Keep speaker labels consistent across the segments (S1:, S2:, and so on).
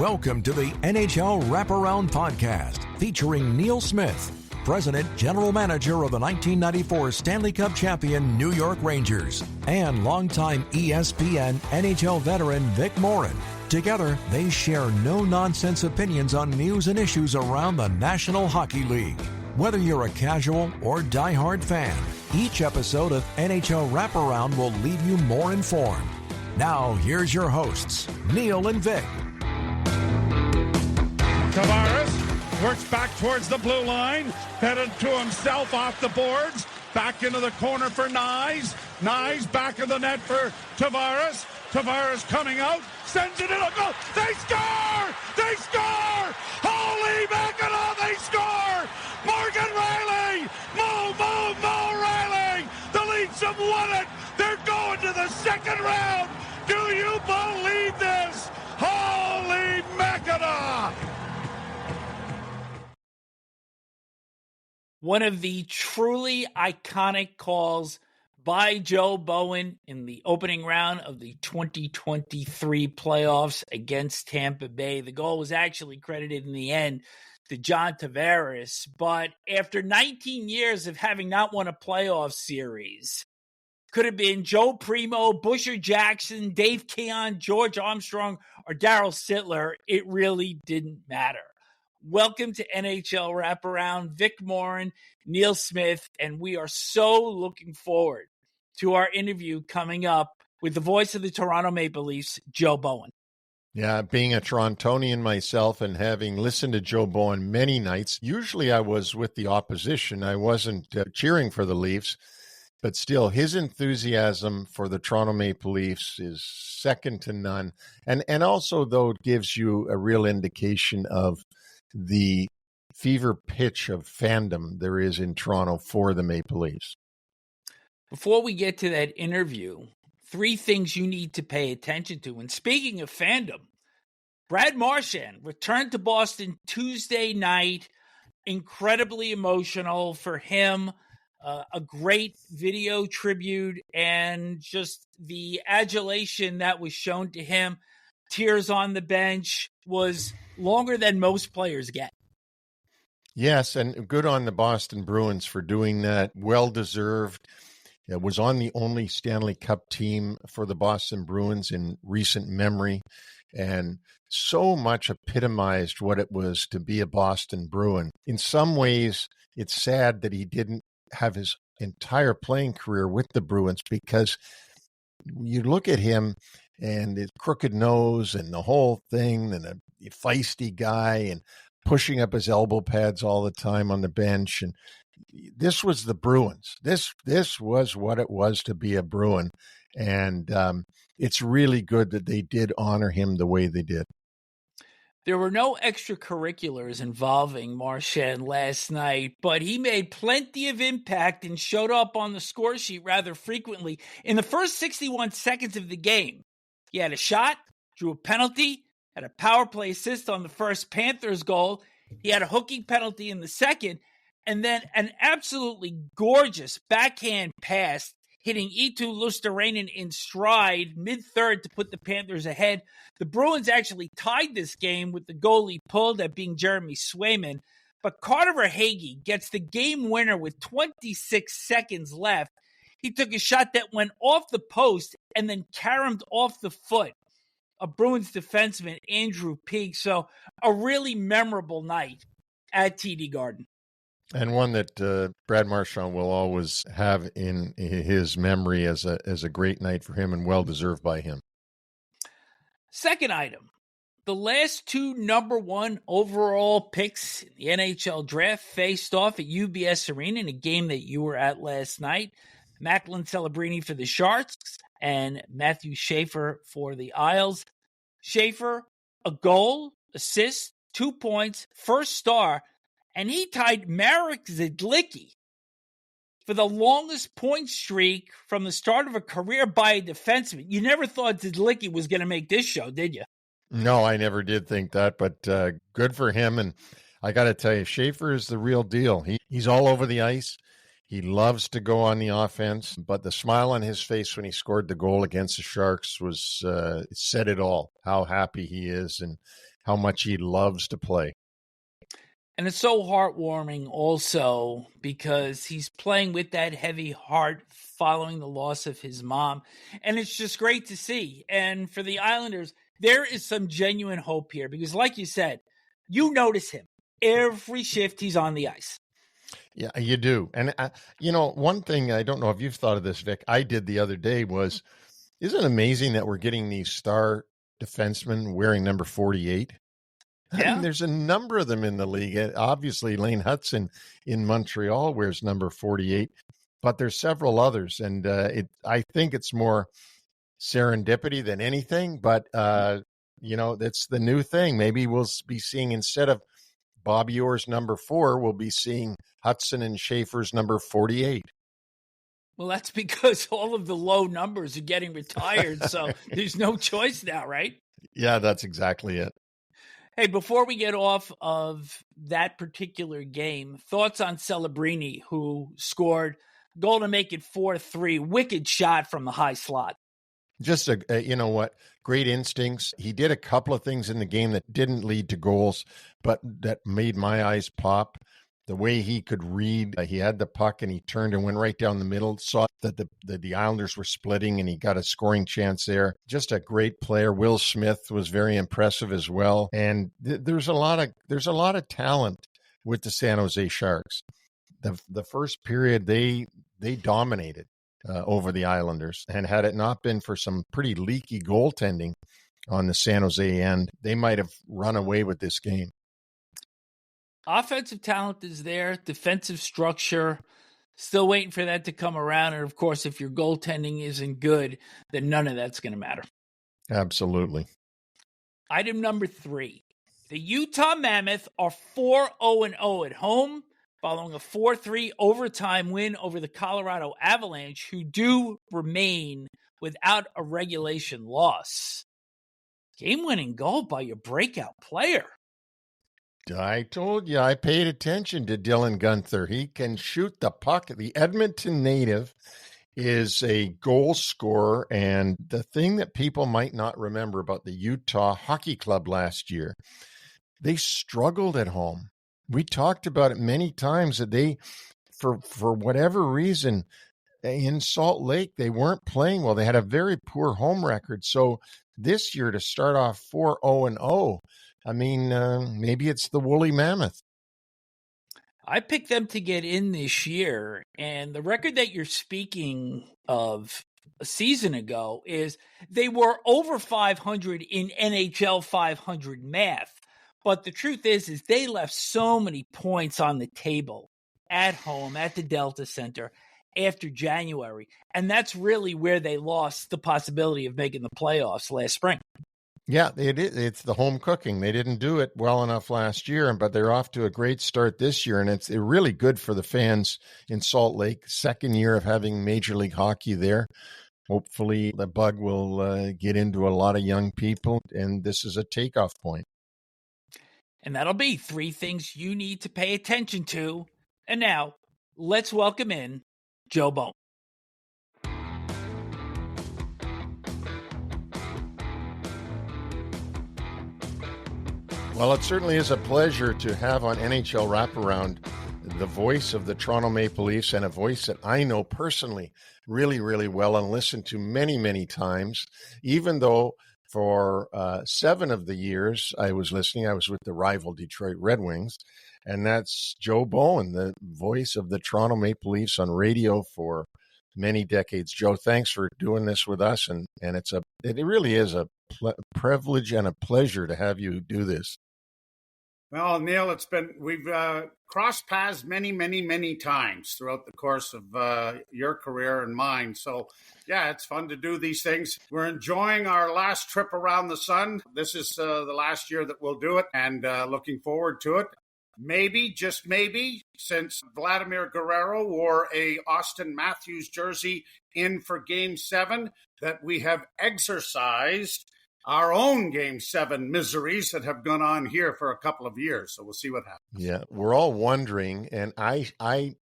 S1: Welcome to the NHL Wraparound podcast featuring Neil Smith, President General Manager of the 1994 Stanley Cup champion New York Rangers, and longtime ESPN NHL veteran Vic Morren. Together, they share no-nonsense opinions on news and issues around the National Hockey League. Whether you're a casual or diehard fan, each episode of NHL Wraparound will leave you more informed. Now, here's your hosts, Neil and Vic.
S2: Tavares works back towards the blue line, headed to himself off the boards, back into the corner for Nyes. Nyes back in the net for Tavares. Tavares coming out, sends it in a goal. They score! They score! Holy Mackinaw, they score! Morgan Riley! Mo Riley! The Leafs have won it! They're going to the second round! Do you believe this? Holy Mackinaw!
S3: One of the truly iconic calls by Joe Bowen in the opening round of the 2023 playoffs against Tampa Bay. The goal was actually credited in the end to John Tavares, but after 19 years of having not won a playoff series, could have been Joe Primo, Busher Jackson, Dave Keon, George Armstrong, or Darryl Sittler. It really didn't matter. Welcome to NHL Wraparound, Vic Morren, Neil Smith, and we are so looking forward to our interview coming up with the voice of the Toronto Maple Leafs, Joe Bowen.
S4: Yeah, being a Torontonian myself and having listened to Joe Bowen many nights, usually I was with the opposition. I wasn't cheering for the Leafs, but still his enthusiasm for the Toronto Maple Leafs is second to none. And also, though, it gives you a real indication of the fever pitch of fandom there is in Toronto for the Maple Leafs.
S3: Before we get to that interview, three things you need to pay attention to. And speaking of fandom, Brad Marchand returned to Boston Tuesday night. Incredibly emotional for him. A great video tribute and just the adulation that was shown to him. Tears on the bench was longer than most players get.
S4: Yes, and good on the Boston Bruins for doing that. Well-deserved. It was on the only Stanley Cup team for the Boston Bruins in recent memory, and so much epitomized what it was to be a Boston Bruin. In some ways, it's sad that he didn't have his entire playing career with the Bruins, because you look at him and his crooked nose and the whole thing, and a feisty guy and pushing up his elbow pads all the time on the bench. And this was the Bruins. This was what it was to be a Bruin. And it's really good that they did honor him the way they did.
S3: There were no extracurriculars involving Marchand last night, but he made plenty of impact and showed up on the score sheet rather frequently. In the first 61 seconds of the game, he had a shot, drew a penalty, had a power play assist on the first Panthers goal. He had a hooking penalty in the second, and then an absolutely gorgeous backhand pass hitting Eetu Luostarinen in stride mid-third to put the Panthers ahead. The Bruins actually tied this game with the goalie pulled, that being Jeremy Swayman, but Carter Verhaeghe gets the game winner with 26 seconds left. He took a shot that went off the post and then caromed off the foot of Bruins defenseman Andrew Peeke. So a really memorable night at TD Garden.
S4: And one that Brad Marchand will always have in his memory as a great night for him, and well-deserved by him.
S3: Second item, the last two number one overall picks in the NHL draft faced off at UBS Arena in a game that you were at last night. Macklin Celebrini for the Sharks and Matthew Schaefer for the Isles. Schaefer, a goal, assist, 2 points, first star, and he tied Marek Zidlicki for the longest point streak from the start of a career by a defenseman. You never thought Zidlicki was going to make this show, did you?
S4: No, I never did think that, but good for him. And I got to tell you, Schaefer is the real deal. He's all over the ice. He loves to go on the offense, but the smile on his face when he scored the goal against the Sharks was said it all, how happy he is and how much he loves to play.
S3: And it's so heartwarming also because he's playing with that heavy heart following the loss of his mom. And it's just great to see. And for the Islanders, there is some genuine hope here because, like you said, you notice him every shift he's on the ice.
S4: Yeah, you do. And, one thing, I don't know if you've thought of this, Vic, I did the other day was, isn't it amazing that we're getting these star defensemen wearing number 48?
S3: Yeah.
S4: I mean, there's a number of them in the league. Obviously, Lane Hudson in Montreal wears number 48, but there's several others. And I think it's more serendipity than anything. But, that's the new thing. Maybe we'll be seeing, instead of Bobby Orr's number 4, we'll be seeing Hudson and Schaefer's number 48.
S3: Well, that's because all of the low numbers are getting retired. So there's no choice now, right?
S4: Yeah, that's exactly it.
S3: Hey, before we get off of that particular game, thoughts on Celebrini, who scored goal to make it 4-3, wicked shot from the high slot.
S4: Just great instincts. He did a couple of things in the game that didn't lead to goals, but that made my eyes pop. The way he could read, he had the puck and he turned and went right down the middle, saw that the Islanders were splitting and he got a scoring chance there. Just a great player. Will Smith was very impressive as well. And there's a lot of talent with the San Jose Sharks. The first period, they dominated over the Islanders. And had it not been for some pretty leaky goaltending on the San Jose end, they might have run away with this game.
S3: Offensive talent is there, defensive structure, still waiting for that to come around. And, of course, if your goaltending isn't good, then none of that's going to matter.
S4: Absolutely.
S3: Item number 3. The Utah Mammoth are 4-0-0 at home, following a 4-3 overtime win over the Colorado Avalanche, who do remain without a regulation loss. Game-winning goal by your breakout player.
S4: I told you, I paid attention to Dylan Guenther. He can shoot the puck. The Edmonton native is a goal scorer. And the thing that people might not remember about the Utah Hockey Club last year, they struggled at home. We talked about it many times that they, for whatever reason, in Salt Lake, they weren't playing well. They had a very poor home record. So this year to start off 4-0-0, I mean, maybe it's the woolly mammoth.
S3: I picked them to get in this year, and the record that you're speaking of a season ago is they were over 500 in NHL 500 math. But the truth is they left so many points on the table at home, at the Delta Center after January. And that's really where they lost the possibility of making the playoffs last spring.
S4: Yeah, it's the home cooking. They didn't do it well enough last year, but they're off to a great start this year. And it's really good for the fans in Salt Lake. Second year of having Major League Hockey there. Hopefully the bug will get into a lot of young people, and this is a takeoff point.
S3: And that'll be 3 things you need to pay attention to. And now, let's welcome in Joe Bowen.
S4: Well, it certainly is a pleasure to have on NHL Wraparound the voice of the Toronto Maple Leafs, and a voice that I know personally really, really well and listened to many, many times, even though for 7 of the years I was listening, I was with the rival Detroit Red Wings, and that's Joe Bowen, the voice of the Toronto Maple Leafs on radio for many decades. Joe, thanks for doing this with us, and it really is a privilege and a pleasure to have you do this.
S5: Well, Neil, we've crossed paths many, many, many times throughout the course of your career and mine. So, yeah, it's fun to do these things. We're enjoying our last trip around the sun. This is the last year that we'll do it, and looking forward to it. Maybe, just maybe, since Vladimir Guerrero wore a Auston Matthews jersey in for Game 7, that we have exercised our own Game 7 miseries that have gone on here for a couple of years. So we'll see what happens.
S4: Yeah, we're all wondering, and I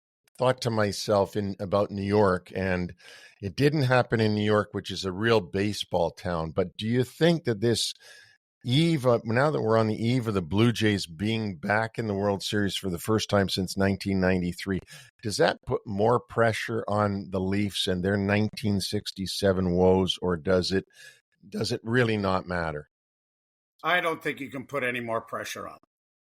S4: thought to myself about New York, and it didn't happen in New York, which is a real baseball town. But do you think that this eve, now that we're on the eve of the Blue Jays being back in the World Series for the first time since 1993, does that put more pressure on the Leafs and their 1967 woes, or does it really not matter?
S5: I don't think you can put any more pressure on them.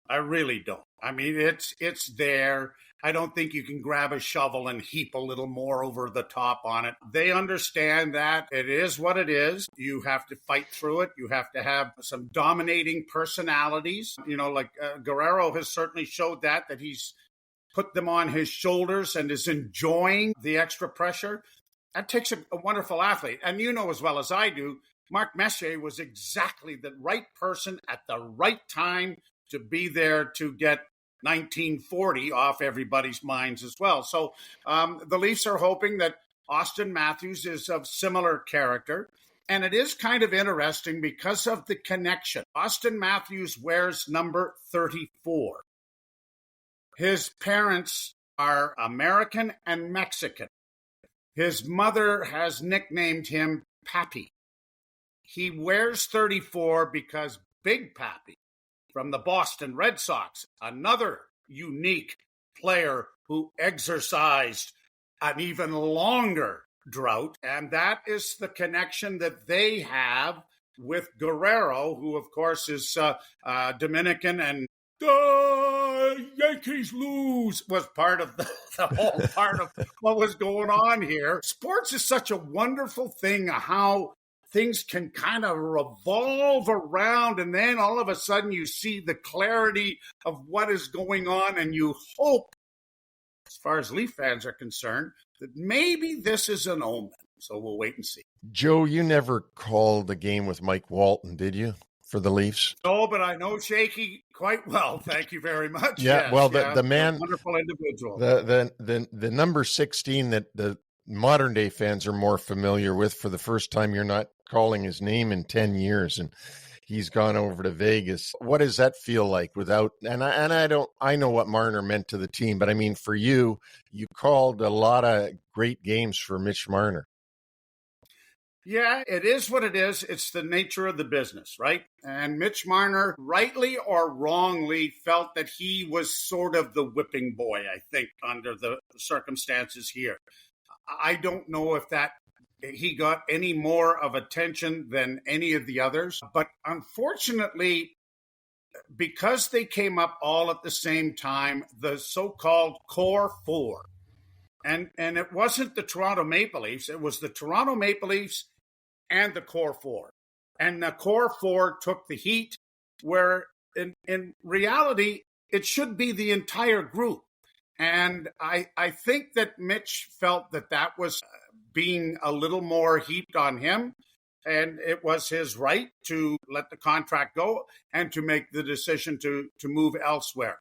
S5: I really don't. I mean, it's there. I don't think you can grab a shovel and heap a little more over the top on it. They understand that it is what it is. You have to fight through it. You have to have some dominating personalities. You know, like Guerrero has certainly showed that he's put them on his shoulders and is enjoying the extra pressure. That takes a wonderful athlete. And you know as well as I do, Mark Messier was exactly the right person at the right time to be there to get 1940 off everybody's minds as well. So the Leafs are hoping that Auston Matthews is of similar character. And it is kind of interesting because of the connection. Auston Matthews wears number 34. His parents are American and Mexican. His mother has nicknamed him Pappy. He wears 34 because Big Pappy from the Boston Red Sox, another unique player who exercised an even longer drought. And that is the connection that they have with Guerrero, who, of course, is Dominican, and Yankees lose was part of the whole part of what was going on here. Sports is such a wonderful thing, how things can kind of revolve around, and then all of a sudden you see the clarity of what is going on, and you hope, as far as Leaf fans are concerned, that maybe this is an omen. So we'll wait and see.
S4: Joe, you never called the game with Mike Walton, did you, for the Leafs?
S5: No, but I know Shaky quite well. Thank you very much.
S4: Yeah, yes, well, the man,
S5: wonderful individual.
S4: The number 16 that the modern day fans are more familiar with. For the first time, you're not calling his name in 10 years, and he's gone over to Vegas. What does that feel like without, I know what Marner meant to the team, but I mean, for you called a lot of great games for Mitch Marner.
S5: Yeah, it is what it is. It's the nature of the business, right? And Mitch Marner, rightly or wrongly, felt that he was sort of the whipping boy, I think, under the circumstances here. I don't know if he got any more of attention than any of the others. But unfortunately, because they came up all at the same time, the so-called Core Four, and it wasn't the Toronto Maple Leafs, it was the Toronto Maple Leafs and the Core Four. And the Core Four took the heat, where in reality, it should be the entire group. And I think that Mitch felt that was being a little more heaped on him, and it was his right to let the contract go and to make the decision to move elsewhere.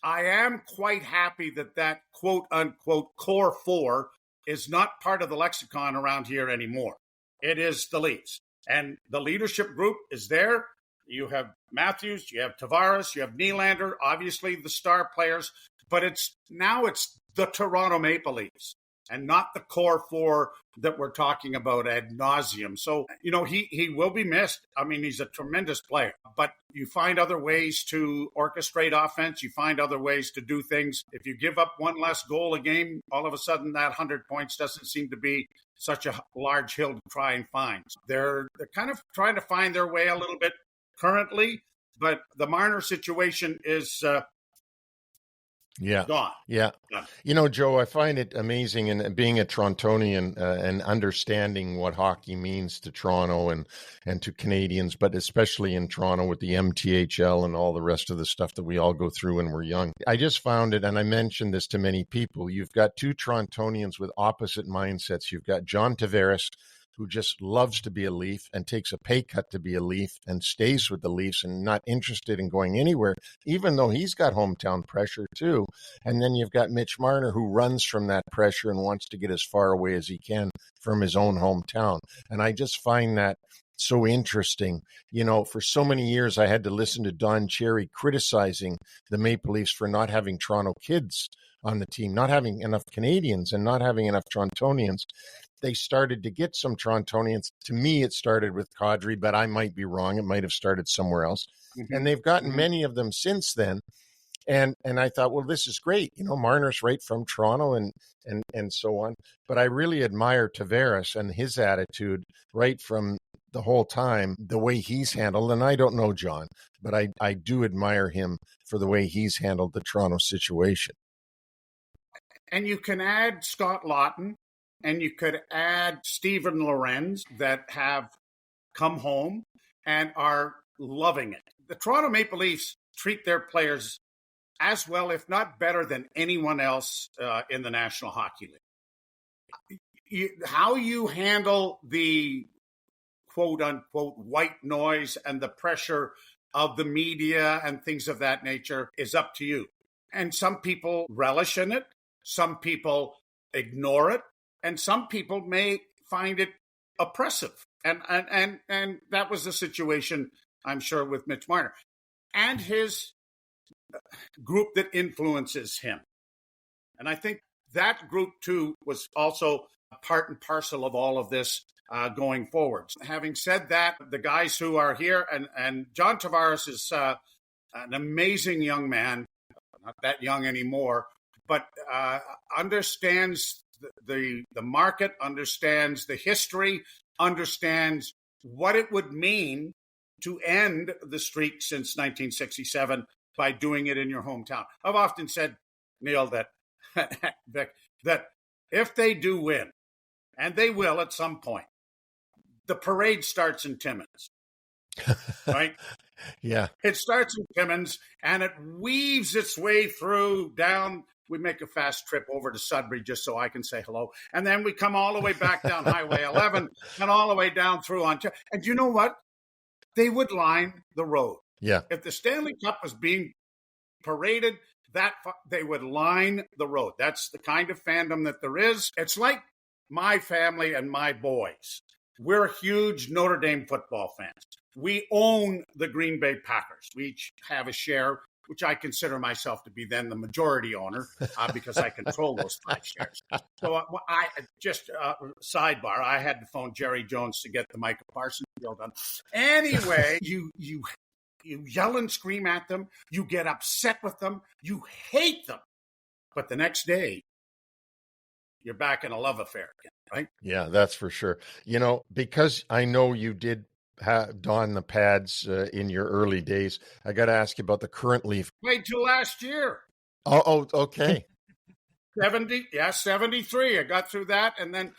S5: I am quite happy that quote-unquote Core Four is not part of the lexicon around here anymore. It is the Leafs. And the leadership group is there. You have Matthews, you have Tavares, you have Nylander, obviously the star players. But it's the Toronto Maple Leafs and not the Core Four that we're talking about ad nauseum. So, he will be missed. I mean, he's a tremendous player, but you find other ways to orchestrate offense. You find other ways to do things. If you give up one less goal a game, all of a sudden that 100 points doesn't seem to be such a large hill to try and find. They're kind of trying to find their way a little bit currently, but the Marner situation is gone.
S4: Yeah. Joe, I find it amazing, and being a Torontonian and understanding what hockey means to Toronto and to Canadians, but especially in Toronto with the MTHL and all the rest of the stuff that we all go through when we're young. I just found it, and I mentioned this to many people, you've got two Torontonians with opposite mindsets. You've got John Tavares, who just loves to be a Leaf and takes a pay cut to be a Leaf and stays with the Leafs and not interested in going anywhere, even though he's got hometown pressure too. And then you've got Mitch Marner, who runs from that pressure and wants to get as far away as he can from his own hometown. And I just find that so interesting. For so many years, I had to listen to Don Cherry criticizing the Maple Leafs for not having Toronto kids on the team, not having enough Canadians and not having enough Torontonians. They started to get some Torontonians. To me, it started with Kadri, but I might be wrong. It might have started somewhere else. Mm-hmm. And they've gotten many of them since then. And I thought, well, this is great. Marner's right from Toronto and so on. But I really admire Tavares and his attitude right from the whole time, the way he's handled. And I don't know John, but I do admire him for the way he's handled the Toronto situation.
S5: And you can add Scott Laughton, and you could add Steven Lorenz that have come home and are loving it. The Toronto Maple Leafs treat their players as well, if not better, than anyone else in the National Hockey League. How you handle the quote-unquote white noise and the pressure of the media and things of that nature is up to you. And some people relish in it, some people ignore it, and some people may find it oppressive. And that was the situation, I'm sure, with Mitch Marner and his group that influences him. And I think that group, too, was also part and parcel of all of this going forward. Having said that, the guys who are here, and John Tavares is an amazing young man, not that young anymore, but understands the market, understands the history, understands what it would mean to end the streak since 1967 by doing it in your hometown. I've often said, Neil, that that if they do win, and they will at some point, the parade starts in Timmins, right?
S4: Yeah.
S5: It starts in Timmins, and it weaves its way through down. We make a fast trip over to Sudbury just so I can say hello. And then we come all the way back down Highway 11 and all the way down through Ontario. And you know what? They would line the road.
S4: Yeah.
S5: If the Stanley Cup was being paraded, they would line the road. That's the kind of fandom that there is. It's like my family and my boys. We're huge Notre Dame football fans. We own the Green Bay Packers. We each have a share, which I consider myself to be then the majority owner because I control those 5 shares. So I just sidebar, I had to phone Jerry Jones to get the Micah Parsons deal done. Anyway, you yell and scream at them. You get upset with them. You hate them. But the next day, you're back in a love affair again, right?
S4: Yeah, that's for sure. Because I know you did don the pads in your early days, I got to ask you about the current Leaf.
S5: Wait till last year.
S4: Oh, okay.
S5: 73. I got through that, and then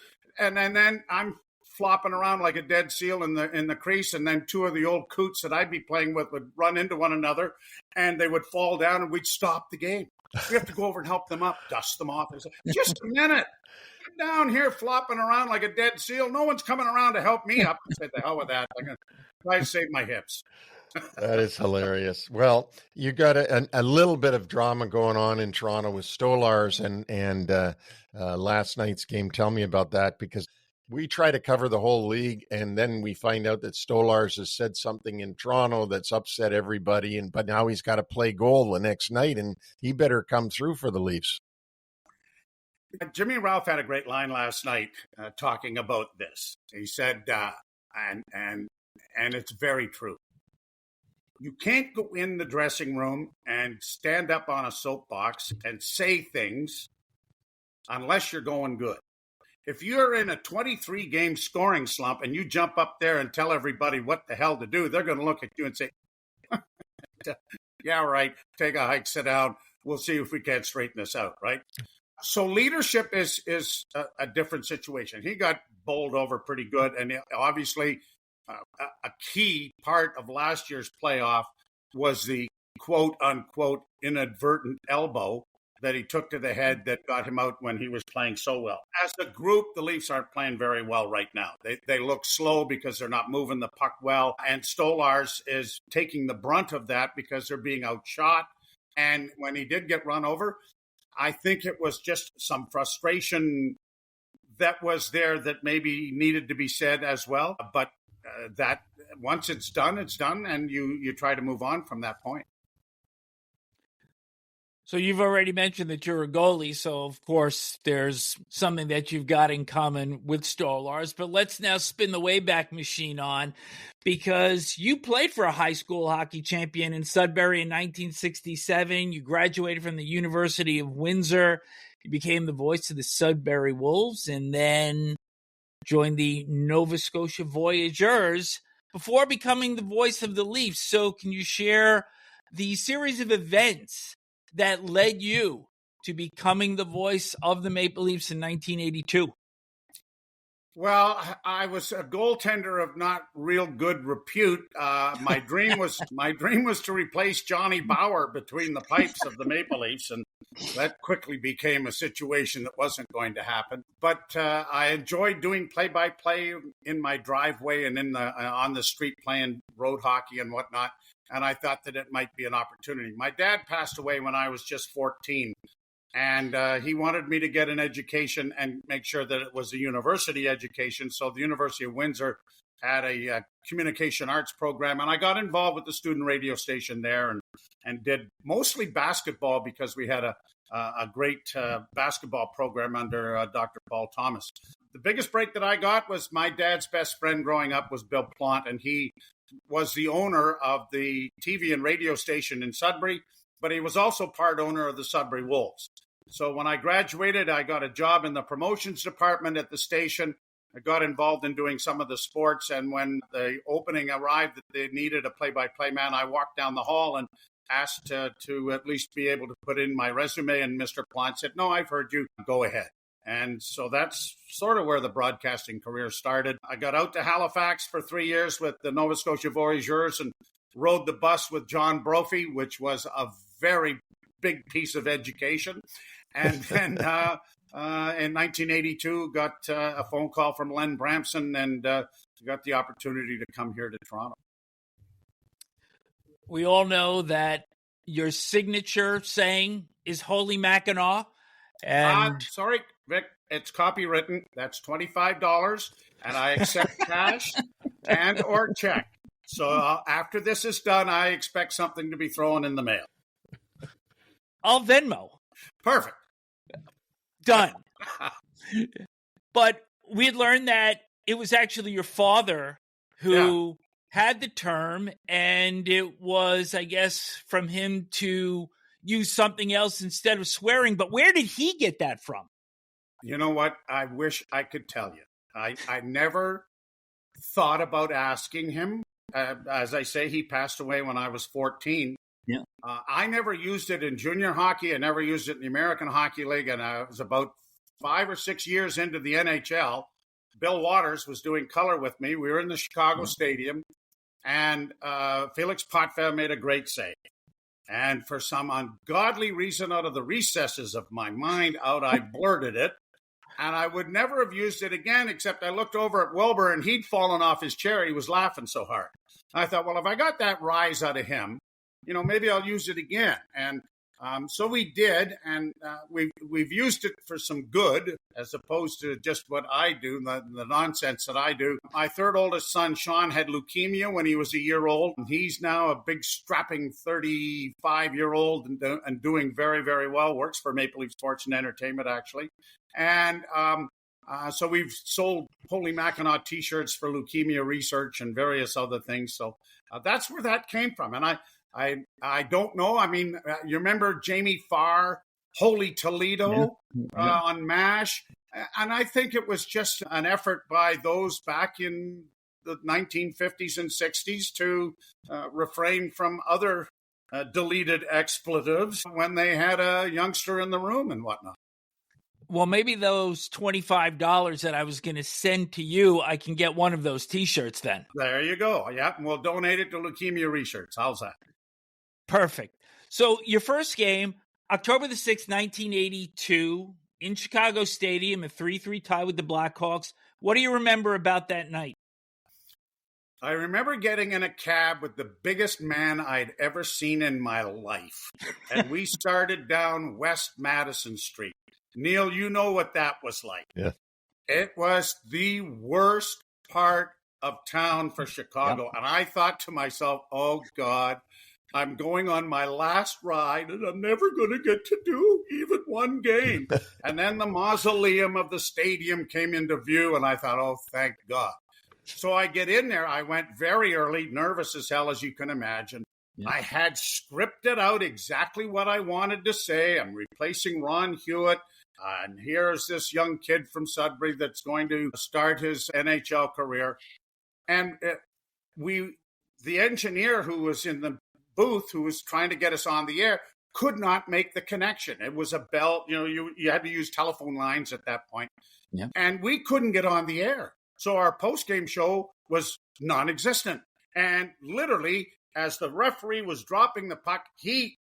S5: I'm flopping around like a dead seal in the crease, and then 2 of the old coots that I'd be playing with would run into one another, and they would fall down, and we'd stop the game. We have to go over and help them up, dust them off. Just a minute. I'm down here flopping around like a dead seal. No one's coming around to help me up. I said, the hell with that. I'm going to try to save my hips.
S4: That is hilarious. Well, you got a little bit of drama going on in Toronto with Stolarz and last night's game. Tell me about that, because we try to cover the whole league, and then we find out that Stolarz has said something in Toronto that's upset everybody, but now he's got to play goal the next night, and he better come through for the Leafs.
S5: Jimmy Ralph had a great line last night talking about this. He said, and it's very true. You can't go in the dressing room and stand up on a soapbox and say things unless you're going good. If you're in a 23-game scoring slump and you jump up there and tell everybody what the hell to do, they're going to look at you and say, yeah, right, take a hike, sit down. We'll see if we can't straighten this out, right? So leadership is a different situation. He got bowled over pretty good, and obviously a key part of last year's playoff was the quote-unquote inadvertent elbow that he took to the head that got him out when he was playing so well. As a group, the Leafs aren't playing very well right now. They look slow because they're not moving the puck well, and Stolarz is taking the brunt of that because they're being outshot. And when he did get run over, I think it was just some frustration that was there that maybe needed to be said as well. But that once it's done, and you try to move on from that point.
S3: So you've already mentioned that you're a goalie, so of course there's something that you've got in common with Stolarz. But let's now spin the Wayback Machine on, because you played for a high school hockey champion in Sudbury in 1967. You graduated from the University of Windsor. You became the voice of the Sudbury Wolves and then joined the Nova Scotia Voyageurs before becoming the voice of the Leafs. So can you share the series of events that led you to becoming the voice of the Maple Leafs in 1982?
S5: Well, I was a goaltender of not real good repute. My dream was to replace Johnny Bauer between the pipes of the Maple Leafs, and that quickly became a situation that wasn't going to happen. But I enjoyed doing play-by-play in my driveway and on the street playing road hockey and whatnot. And I thought that it might be an opportunity. My dad passed away when I was just 14, and he wanted me to get an education and make sure that it was a university education. So the University of Windsor had a communication arts program, and I got involved with the student radio station there and did mostly basketball because we had a great basketball program under Dr. Paul Thomas. The biggest break that I got was my dad's best friend growing up was Bill Plant, and he was the owner of the TV and radio station in Sudbury, but he was also part owner of the Sudbury Wolves. So when I graduated, I got a job in the promotions department at the station. I got involved in doing some of the sports, and when the opening arrived that they needed a play-by-play man, I walked down the hall and asked to at least be able to put in my resume, and Mr. Plant said, "No, I've heard you. Go ahead." And so that's sort of where the broadcasting career started. I got out to Halifax for 3 years with the Nova Scotia Voyageurs and rode the bus with John Brophy, which was a very big piece of education. And then in 1982, got a phone call from Len Bramson and got the opportunity to come here to Toronto.
S3: We all know that your signature saying is Holy Mackinaw. And
S5: sorry, Vic, it's copywritten. That's $25, and I accept cash and or check. So after this is done, I expect something to be thrown in the mail.
S3: I'll Venmo.
S5: Perfect.
S3: Done. But we had learned that it was actually your father who had the term, and it was, I guess, from him to use something else instead of swearing. But where did he get that from?
S5: You know what? I wish I could tell you. I never thought about asking him. As I say, he passed away when I was 14.
S3: Yeah.
S5: I never used it in junior hockey. I never used it in the American Hockey League. And I was about 5 or 6 years into the NHL. Bill Waters was doing color with me. We were in the Chicago Stadium, and Felix Potvin made a great save. And for some ungodly reason, out of the recesses of my mind I blurted it. And I would never have used it again, except I looked over at Wilbur, and he'd fallen off his chair. He was laughing so hard. I thought, well, if I got that rise out of him, maybe I'll use it again. And so we did, and we've used it for some good, as opposed to just what I do, the nonsense that I do. My third oldest son, Sean, had leukemia when he was a year old. And he's now a big, strapping 35-year-old and doing very, very well. Works for Maple Leaf Sports and Entertainment, actually. And so we've sold Holy Mackinaw T-shirts for leukemia research and various other things. So that's where that came from. And I don't know. I mean, you remember Jamie Farr, Holy Toledo on MASH? And I think it was just an effort by those back in the 1950s and 60s to refrain from other deleted expletives when they had a youngster in the room and whatnot.
S3: Well, maybe those $25 that I was going to send to you, I can get one of those T-shirts then.
S5: There you go. Yeah, and we'll donate it to leukemia research. How's that?
S3: Perfect. So your first game, October the 6th, 1982, in Chicago Stadium, a 3-3 tie with the Blackhawks. What do you remember about that night?
S5: I remember getting in a cab with the biggest man I'd ever seen in my life. And we started down West Madison Street. Neil, you know what that was like.
S4: Yeah.
S5: It was the worst part of town for Chicago. Yep. And I thought to myself, oh, God, I'm going on my last ride, and I'm never going to get to do even one game. And then the mausoleum of the stadium came into view, and I thought, oh, thank God. So I get in there. I went very early, nervous as hell, as you can imagine. Yeah. I had scripted out exactly what I wanted to say. I'm replacing Ron Hewitt. And here's this young kid from Sudbury that's going to start his NHL career. And the engineer who was in the booth, who was trying to get us on the air, could not make the connection. It was a bell, you had to use telephone lines at that point. Yeah. And we couldn't get on the air. So our post-game show was non-existent. And literally, as the referee was dropping the puck, he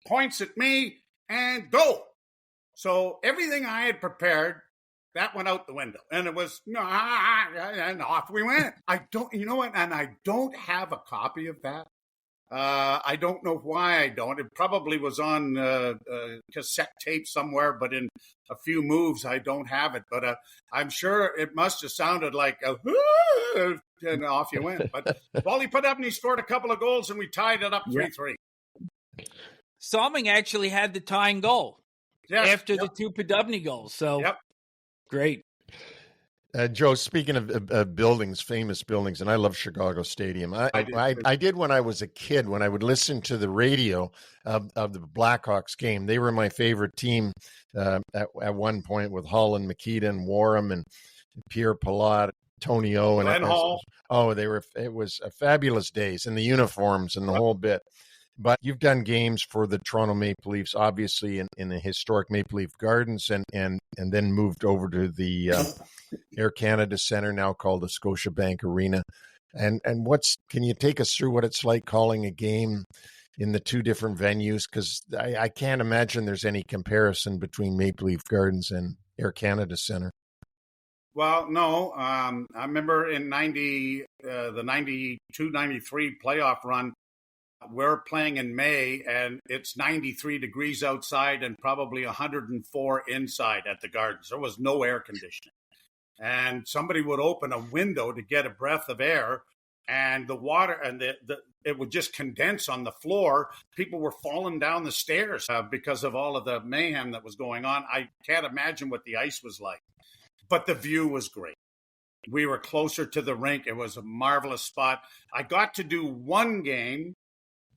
S5: points at me and go. So everything I had prepared, that went out the window. And it was, and off we went. I don't have a copy of that. I don't know why I don't. It probably was on cassette tape somewhere, but in a few moves, I don't have it. But I'm sure it must have sounded like and off you went. But Wally put up and he scored a couple of goals, and we tied it up 3-3.
S3: Salming actually had the tying goal after the two Podubny goals. So great.
S4: Joe, speaking of buildings, famous buildings, and I love Chicago Stadium. I did when I was a kid, when I would listen to the radio of the Blackhawks game. They were my favorite team at one point, with Hull and Makita and Warham and Pierre Palat, Tony O. And
S5: Hall.
S4: It was a fabulous days, and the uniforms and the whole bit. But you've done games for the Toronto Maple Leafs, obviously in the historic Maple Leaf Gardens, and then moved over to the Air Canada Centre, now called the Scotiabank Arena. And can you take us through what it's like calling a game in the two different venues? Because I can't imagine there's any comparison between Maple Leaf Gardens and Air Canada Centre.
S5: Well, no. I remember in the 92-93 playoff run, we're playing in May, and it's 93 degrees outside and probably 104 inside at the Gardens. There was no air conditioning. And somebody would open a window to get a breath of air, and the water and it would just condense on the floor. People were falling down the stairs because of all of the mayhem that was going on. I can't imagine what the ice was like, but the view was great. We were closer to the rink. It was a marvelous spot. I got to do one game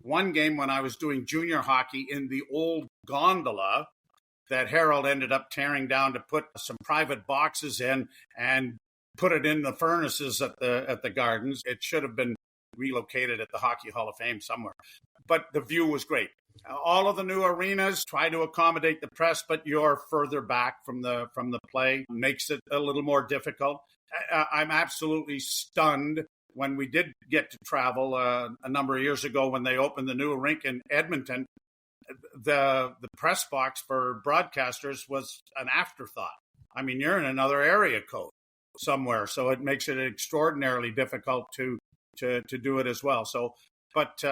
S5: when I was doing junior hockey in the old gondola that Harold ended up tearing down to put some private boxes in and put it in the furnaces at the Gardens. It should have been relocated at the Hockey Hall of Fame somewhere. But the view was great. All of the new arenas try to accommodate the press, but you're further back from the play. Makes it a little more difficult. I'm absolutely stunned when we did get to travel a number of years ago when they opened the new rink in Edmonton. The press box for broadcasters was an afterthought. I mean, you're in another area code somewhere, so it makes it extraordinarily difficult to do it as well. So, but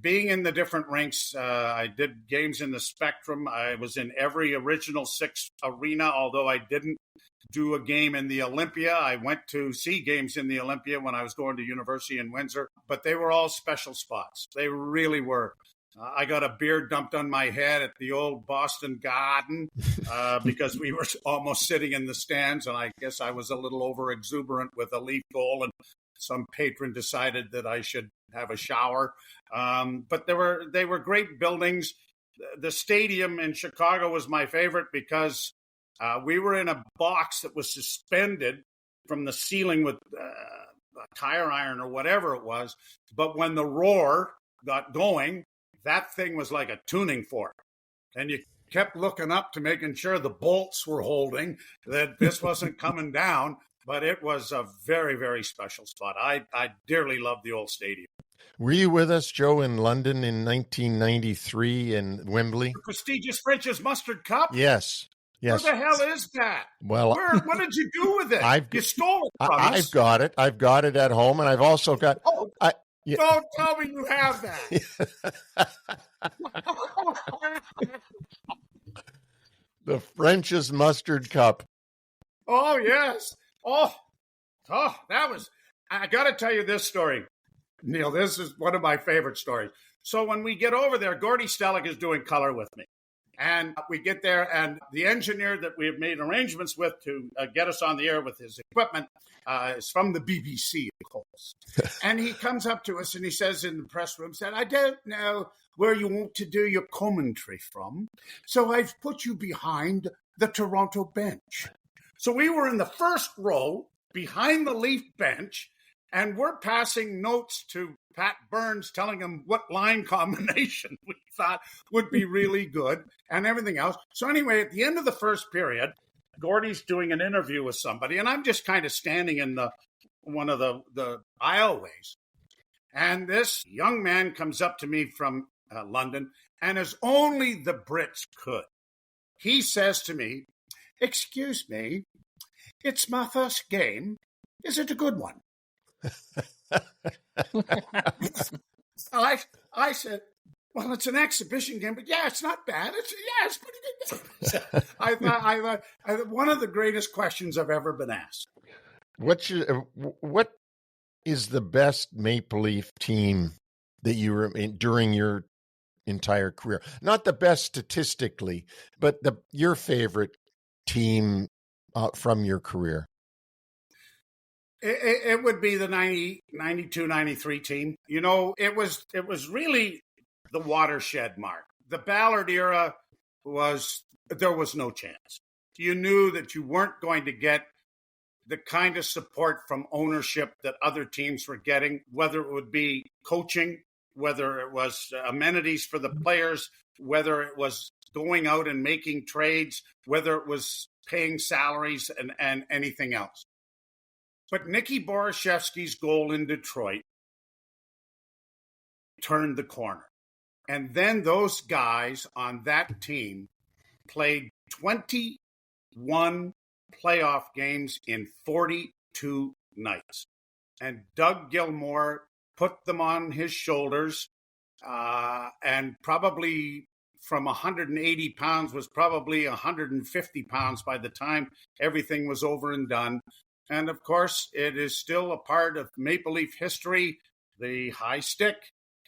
S5: being in the different rinks, I did games in the Spectrum. I was in every original 6 arena, although I didn't do a game in the Olympia. I went to see games in the Olympia when I was going to university in Windsor, but they were all special spots. They really were. I got a beer dumped on my head at the old Boston Garden because we were almost sitting in the stands, and I guess I was a little over exuberant with a Leaf goal, and some patron decided that I should have a shower. But they were great buildings. The stadium in Chicago was my favorite because we were in a box that was suspended from the ceiling with a tire iron or whatever it was. But when the roar got going, that thing was like a tuning fork. And you kept looking up to making sure the bolts were holding, that this wasn't coming down. But it was a very, very special spot. I dearly love the old stadium.
S4: Were you with us, Joe, in London in 1993 in Wembley?
S5: The prestigious French's Mustard Cup?
S4: Yes.
S5: Where the hell is that?
S4: Well,
S5: what did you do with it? You stole it from us.
S4: I've got it. I've got it at home, and I've also got...
S5: Don't tell me you have that.
S4: The French's Mustard Cup.
S5: Oh, yes. Oh, that was... I got to tell you this story, Neil. This is one of my favorite stories. So when we get over there, Gordy Stellick is doing color with me. And we get there, and the engineer that we have made arrangements with to get us on the air with his equipment is from the BBC, of course. And he comes up to us and he says in the press room, said, I don't know where you want to do your commentary from, so I've put you behind the Toronto bench. So we were in the first row behind the Leaf bench, and we're passing notes to Pat Burns, telling him what line combination we thought would be really good and everything else. So anyway, at the end of the first period, Gordy's doing an interview with somebody, and I'm just kind of standing in one of the aisleways. And this young man comes up to me from London, and as only the Brits could, he says to me, "Excuse me, it's my first game. Is it a good one?" I said, "Well, it's an exhibition game, but yeah, it's not bad. It's pretty good." I thought one of the greatest questions I've ever been asked.
S4: What is the best Maple Leaf team that you were in during your entire career? Not the best statistically, but your favorite team from your career.
S5: It would be the 92, 93 team. You know, it was really the watershed mark. The Ballard era there was no chance. You knew that you weren't going to get the kind of support from ownership that other teams were getting, whether it would be coaching, whether it was amenities for the players, whether it was going out and making trades, whether it was paying salaries and anything else. But Nicky Borashevsky's goal in Detroit turned the corner. And then those guys on that team played 21 playoff games in 42 nights. And Doug Gilmour put them on his shoulders, and probably from 180 pounds was probably 150 pounds by the time everything was over and done. And, of course, it is still a part of Maple Leaf history, the high stick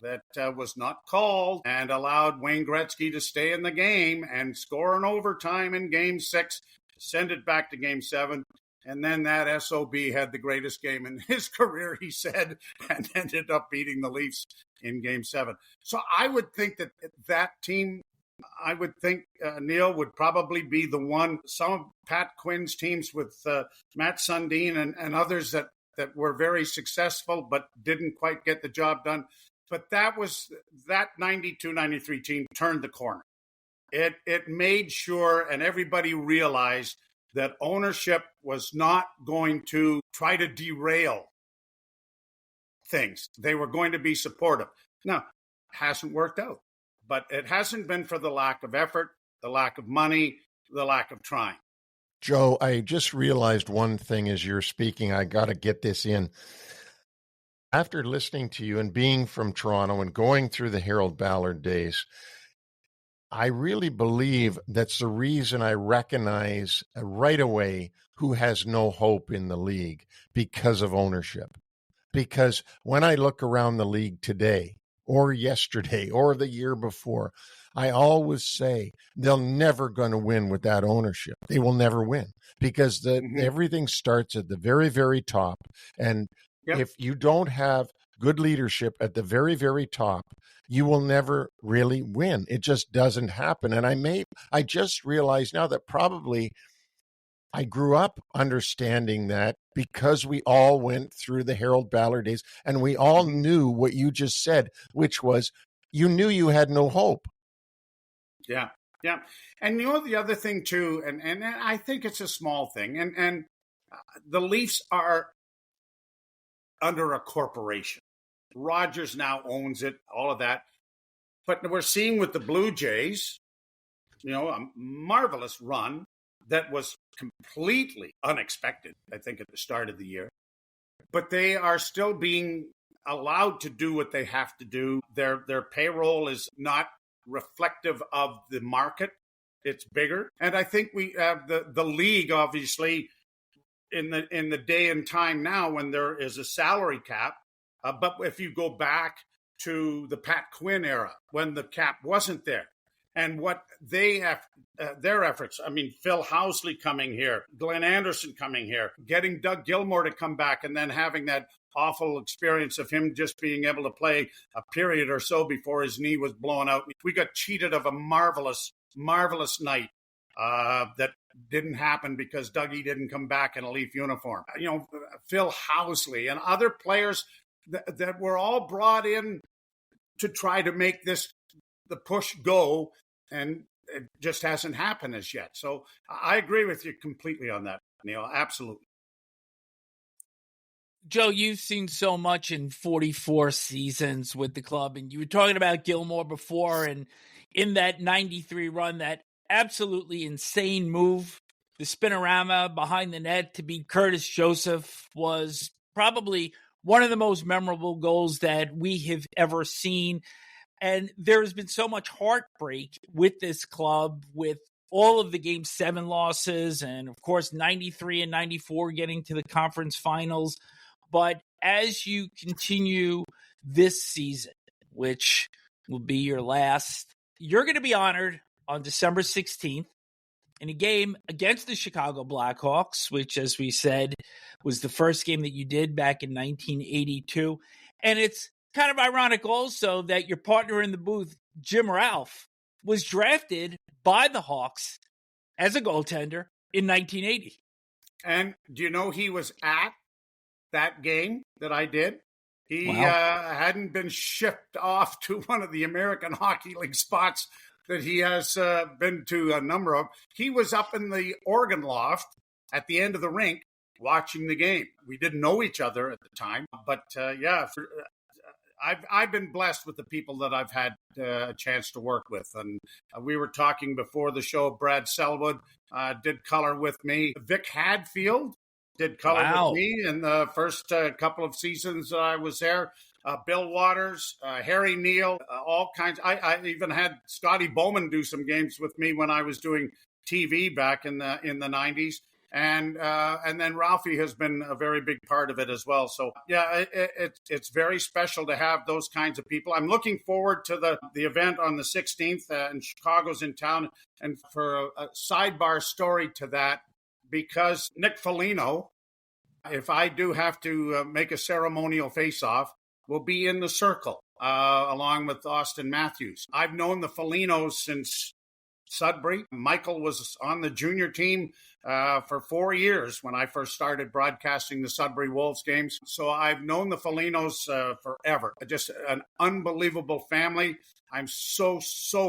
S5: that was not called and allowed Wayne Gretzky to stay in the game and score in overtime in Game 6, send it back to Game 7. And then that SOB had the greatest game in his career, he said, and ended up beating the Leafs in Game 7. So I would think that team, Neil, would probably be the one. Some of Pat Quinn's teams with Matt Sundin and others that were very successful but didn't quite get the job done. But that 92-93 team turned the corner. It made sure, and everybody realized that ownership was not going to try to derail things. They were going to be supportive. Now, it hasn't worked out. But it hasn't been for the lack of effort, the lack of money, the lack of trying.
S4: Joe, I just realized one thing as you're speaking. I got to get this in. After listening to you and being from Toronto and going through the Harold Ballard days, I really believe that's the reason I recognize right away who has no hope in the league, because of ownership. Because when I look around the league today, or yesterday, or the year before, I always say they're never going to win with that ownership. They will never win, because everything starts at the very, very top. And if you don't have good leadership at the very, very top, you will never really win. It just doesn't happen. And I just realized now that probably I grew up understanding that, because we all went through the Harold Ballard days and we all knew what you just said, which was you knew you had no hope.
S5: Yeah. Yeah. And you know, the other thing too, and I think it's a small thing, and the Leafs are under a corporation. Rogers now owns it, all of that. But we're seeing with the Blue Jays, you know, a marvelous run that was completely unexpected, I think, at the start of the year. But they are still being allowed to do what they have to do. Their payroll is not reflective of the market. It's bigger. And I think we have the league, obviously, in the day and time now when there is a salary cap. But if you go back to the Pat Quinn era when the cap wasn't there. And what they have, their efforts, I mean, Phil Housley coming here, Glenn Anderson coming here, getting Doug Gilmour to come back, and then having that awful experience of him just being able to play a period or so before his knee was blown out. We got cheated of a marvelous, marvelous night that didn't happen because Dougie didn't come back in a Leaf uniform. You know, Phil Housley and other players that were all brought in to try to make the push go, and it just hasn't happened as yet. So I agree with you completely on that, Neil. Absolutely.
S3: Joe, you've seen so much in 44 seasons with the club, and you were talking about Gilmour before, and in that 93 run, that absolutely insane move, the spinorama behind the net to beat Curtis Joseph was probably one of the most memorable goals that we have ever seen. And there's been so much heartbreak with this club, with all of the Game 7 losses, and of course 93 and 94 getting to the conference finals. But as you continue this season, which will be your last, you're going to be honored on December 16th in a game against the Chicago Blackhawks, which, as we said, was the first game that you did back in 1982. And it's kind of ironic also that your partner in the booth, Jim Ralph, was drafted by the Hawks as a goaltender in 1980.
S5: And do you know he was at that game that I did? He hadn't been shipped off to one of the American Hockey League spots that he has been to a number of. He was up in the organ loft at the end of the rink watching the game. We didn't know each other at the time, but I've been blessed with the people that I've had a chance to work with. And we were talking before the show, Brad Selwood did color with me. Vic Hadfield did color with me in the first couple of seasons that I was there. Bill Waters, Harry Neal, all kinds. I even had Scotty Bowman do some games with me when I was doing TV back in the 90s. And then Ralphie has been a very big part of it as well. So, yeah, it's very special to have those kinds of people. I'm looking forward to the event on the 16th, and Chicago's in town. And for a sidebar story to that, because Nick Foligno, if I do have to make a ceremonial face-off, will be in the circle along with Auston Matthews. I've known the Folignos since Sudbury. Michael was on the junior team for 4 years when I first started broadcasting the Sudbury Wolves games. So I've known the Folignos forever. Just an unbelievable family. I'm so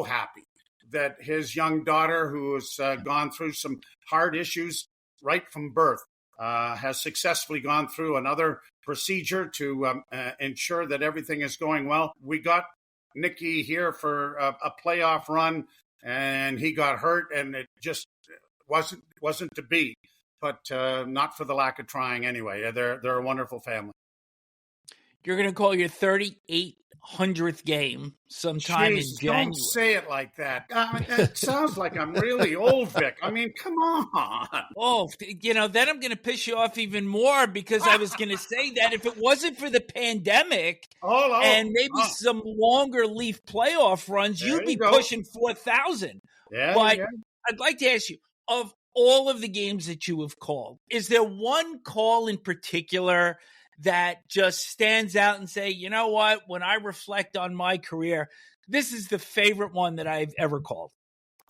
S5: happy that his young daughter, who has gone through some hard issues right from birth, has successfully gone through another procedure to ensure that everything is going well. We got Nicky here for a playoff run, and he got hurt, and it just wasn't to be. But not for the lack of trying anyway. They're a wonderful family. You're
S3: going to call your 3800th game sometime in January.
S5: Don't say it like that. It sounds like I'm really old, Vic. I mean, come on.
S3: Oh, then I'm going to piss you off even more, because I was going to say that if it wasn't for the pandemic and maybe some longer Leaf playoff runs, you'd be pushing 4,000.
S5: Yeah,
S3: but I'd like to ask you, of all of the games that you have called, is there one call in particular that just stands out and say, you know what, when I reflect on my career, this is the favorite one that I've ever called?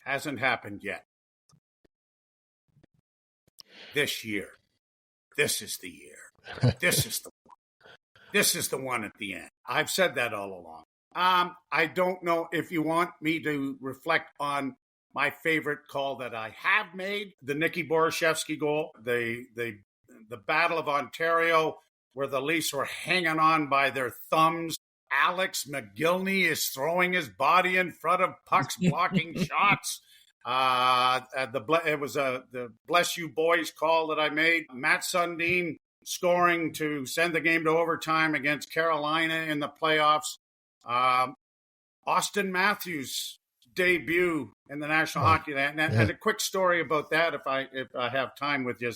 S5: Hasn't happened yet. This year. This is the year. This is the one. This is the one at the end. I've said that all along. I don't know if you want me to reflect on my favorite call that I have made, the Nicky Borashevsky goal, the Battle of Ontario, where the Leafs were hanging on by their thumbs. Alex McGillney is throwing his body in front of pucks, blocking shots. It was the Bless You Boys call that I made. Matt Sundin scoring to send the game to overtime against Carolina in the playoffs. Auston Matthews' debut in the National Hockey League. And a quick story about that, if I have time with you.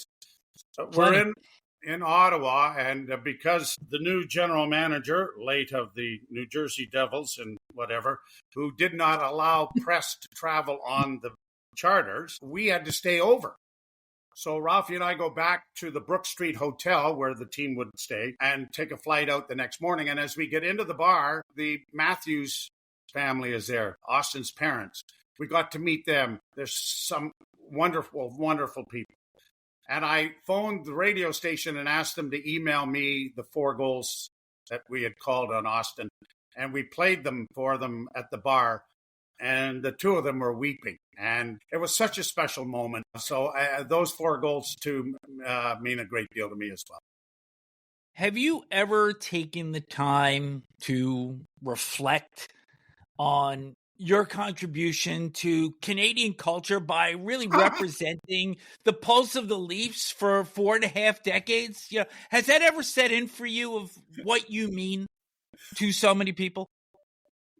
S5: in Ottawa, and because the new general manager, late of the New Jersey Devils and whatever, who did not allow press to travel on the charters, we had to stay over. So Ralphie and I go back to the Brook Street Hotel where the team would stay and take a flight out the next morning. And as we get into the bar, the Matthews family is there, Auston's parents. We got to meet them. There's some wonderful, wonderful people. And I phoned the radio station and asked them to email me the 4 goals that we had called on Auston. And we played them for them at the bar. And the 2 of them were weeping. And it was such a special moment. So those 4 goals, too, mean a great deal to me as well.
S3: Have you ever taken the time to reflect on your contribution to Canadian culture by really representing the pulse of the Leafs for 4.5 decades? You know, has that ever set in for you of what you mean to so many people?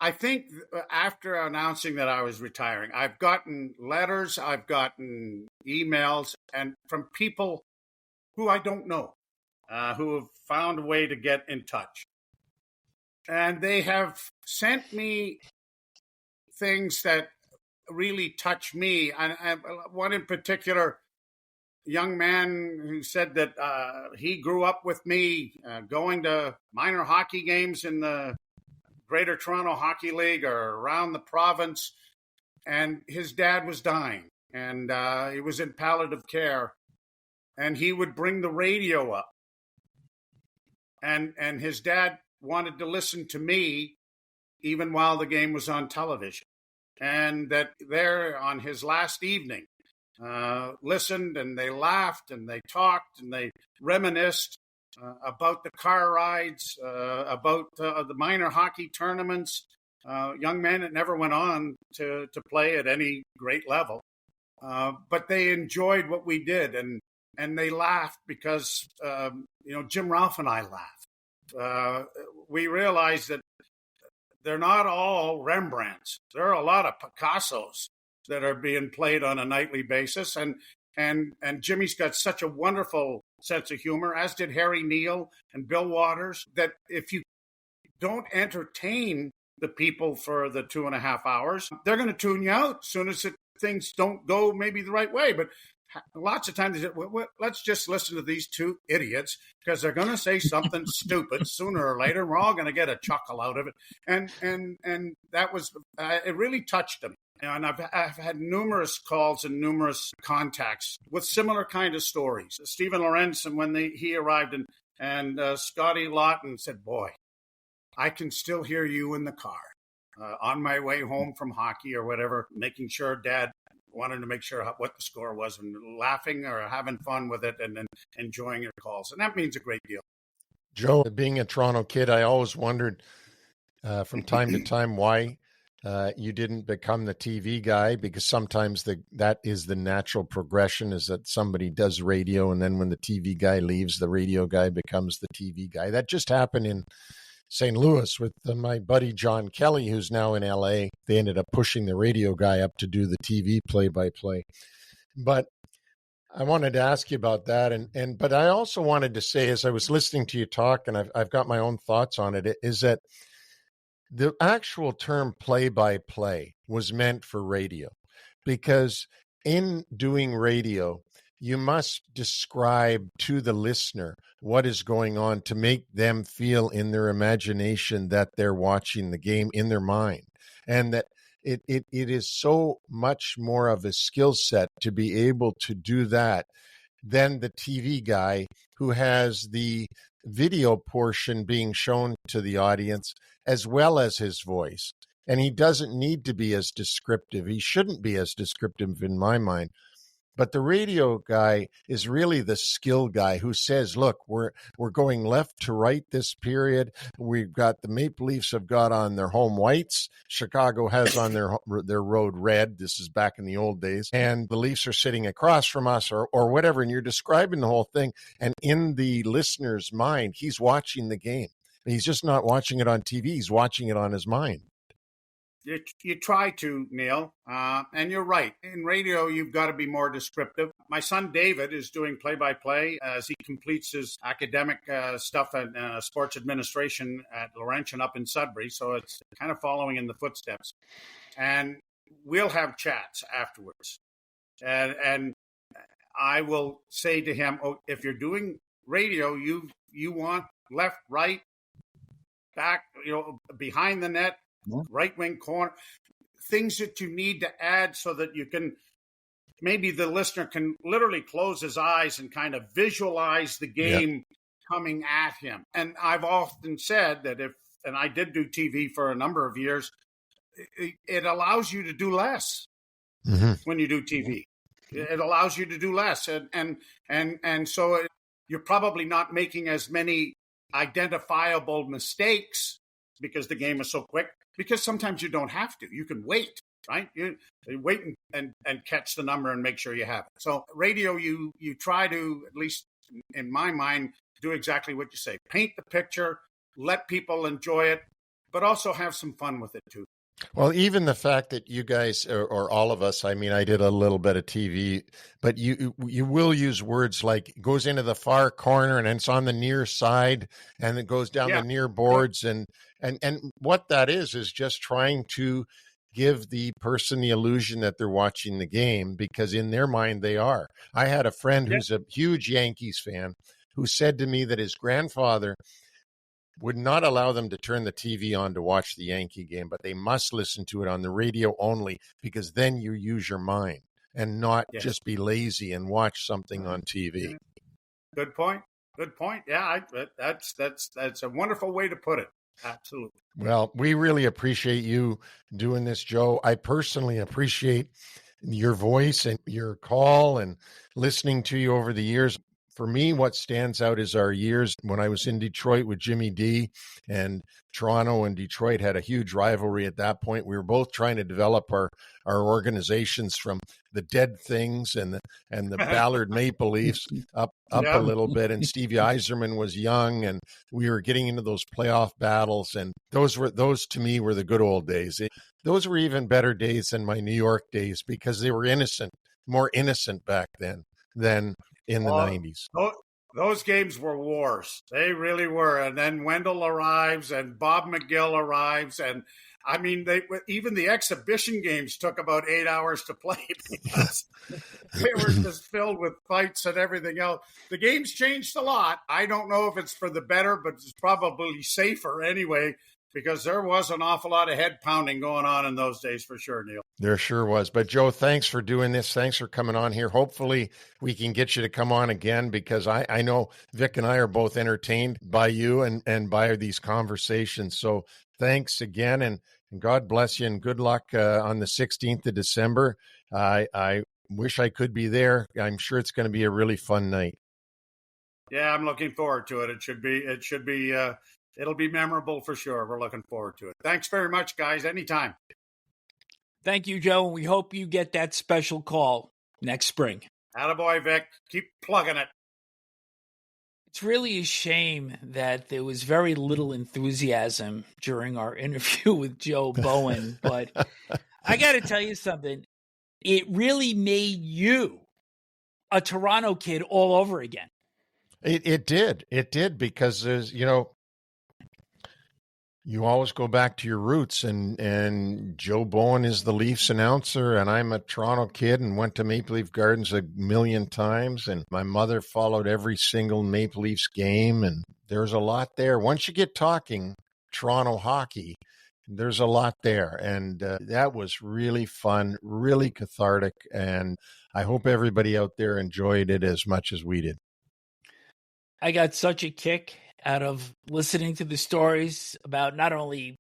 S5: I think after announcing that I was retiring, I've gotten letters, I've gotten emails, and from people who I don't know, who have found a way to get in touch. And they have sent me things that really touch me. And one in particular, a young man who said that he grew up with me going to minor hockey games in the Greater Toronto Hockey League or around the province, and his dad was dying, and he was in palliative care, and he would bring the radio up, and his dad wanted to listen to me even while the game was on television, and that there on his last evening listened, and they laughed, and they talked, and they reminisced about the car rides, about the minor hockey tournaments, young men that never went on to play at any great level. But they enjoyed what we did, and they laughed because, Jim Ralph and I laughed. We realized that they're not all Rembrandts. There are a lot of Picassos that are being played on a nightly basis, and Jimmy's got such a wonderful sense of humor, as did Harry Neal and Bill Waters, that if you don't entertain the people for the 2.5 hours, they're going to tune you out as soon as things don't go maybe the right way. But lots of times they say, well, let's just listen to these 2 idiots because they're going to say something stupid sooner or later. We're all going to get a chuckle out of it. And that was, it really touched them. And I've had numerous calls and numerous contacts with similar kind of stories. Stephen Lorenzen, when he arrived, and Scotty Lawton said, boy, I can still hear you in the car on my way home from hockey or whatever, making sure Dad wanted to make sure what the score was and laughing or having fun with it and then enjoying your calls. And that means a great deal.
S4: Joe, being a Toronto kid, I always wondered from time to time why you didn't become the TV guy, because sometimes that is the natural progression, is that somebody does radio, and then when the TV guy leaves, the radio guy becomes the TV guy. That just happened in St. Louis with my buddy John Kelly, who's now in LA. They ended up pushing the radio guy up to do the TV play-by-play. But I wanted to ask you about that, but I also wanted to say, as I was listening to you talk, and I've got my own thoughts on it, is that the actual term play-by-play was meant for radio, because in doing radio, you must describe to the listener what is going on to make them feel in their imagination that they're watching the game in their mind, and that it is so much more of a skill set to be able to do that than the TV guy who has the video portion being shown to the audience as well as his voice. And he doesn't need to be as descriptive. He shouldn't be as descriptive in my mind. But the radio guy is really the skill guy who says, look, we're going left to right this period. We've got the Maple Leafs have got on their home whites. Chicago has on their road red. This is back in the old days. And the Leafs are sitting across from us or whatever. And you're describing the whole thing. And in the listener's mind, he's watching the game. He's just not watching it on TV. He's watching it on his mind.
S5: You try to, Neil, and you're right. In radio, you've got to be more descriptive. My son David is doing play-by-play as he completes his academic stuff at sports administration at Laurentian up in Sudbury, so it's kind of following in the footsteps. And we'll have chats afterwards. And I will say to him, if you're doing radio, you want left, right, back, behind the net, right wing corner, things that you need to add so that you can, maybe the listener can literally close his eyes and kind of visualize the game coming at him. And I've often said that and I did do TV for a number of years, it allows you to do less when you do TV. It allows you to do less. And so you're probably not making as many identifiable mistakes because the game is so quick, because sometimes you don't have to. You can wait, right? You wait and catch the number and make sure you have it. So radio, you try to, at least in my mind, do exactly what you say. Paint the picture, let people enjoy it, but also have some fun with it too.
S4: Well, even the fact that you guys, or all of us, I mean, I did a little bit of TV, but you will use words like goes into the far corner and it's on the near side and it goes down the near boards. And what that is just trying to give the person the illusion that they're watching the game, because in their mind they are. I had a friend who's a huge Yankees fan who said to me that his grandfather would not allow them to turn the TV on to watch the Yankee game, but they must listen to it on the radio only, because then you use your mind and not just be lazy and watch something on TV.
S5: Good point. Good point. Yeah, that's a wonderful way to put it. Absolutely.
S4: Well, we really appreciate you doing this, Joe. I personally appreciate your voice and your call and listening to you over the years. For me, what stands out is our years when I was in Detroit with Jimmy D, and Toronto and Detroit had a huge rivalry at that point. We were both trying to develop our organizations from the Dead Things and the Ballard Maple Leafs up a little bit. And Stevie Yzerman was young, and we were getting into those playoff battles. And those to me were the good old days. Those were even better days than my New York days, because they were more innocent back then than in the 90s.
S5: Those games were wars. They really were. And then Wendell arrives and Bob McGill arrives. And I mean, even the exhibition games took about 8 hours to play because they were just filled with fights and everything else. The game's changed a lot. I don't know if it's for the better, but it's probably safer anyway, because there was an awful lot of head pounding going on in those days for sure, Neil.
S4: There sure was. But Joe, thanks for doing this. Thanks for coming on here. Hopefully we can get you to come on again, because I know Vic and I are both entertained by you and by these conversations. So thanks again, and God bless you, and good luck on the 16th of December. I wish I could be there. I'm sure it's going to be a really fun night.
S5: Yeah, I'm looking forward to it. It'll be memorable for sure. We're looking forward to it. Thanks very much, guys. Anytime.
S3: Thank you, Joe. We hope you get that special call next spring.
S5: Attaboy, Vic. Keep plugging it.
S3: It's really a shame that there was very little enthusiasm during our interview with Joe Bowen, but I got to tell you something. It really made you a Toronto kid all over again.
S4: It did. It did, because there's, you always go back to your roots, and Joe Bowen is the Leafs announcer, and I'm a Toronto kid and went to Maple Leaf Gardens a million times, and my mother followed every single Maple Leafs game, and there's a lot there. Once you get talking Toronto hockey, there's a lot there, and that was really fun, really cathartic, and I hope everybody out there enjoyed it as much as we did.
S3: I got such a kick out of listening to the stories about not only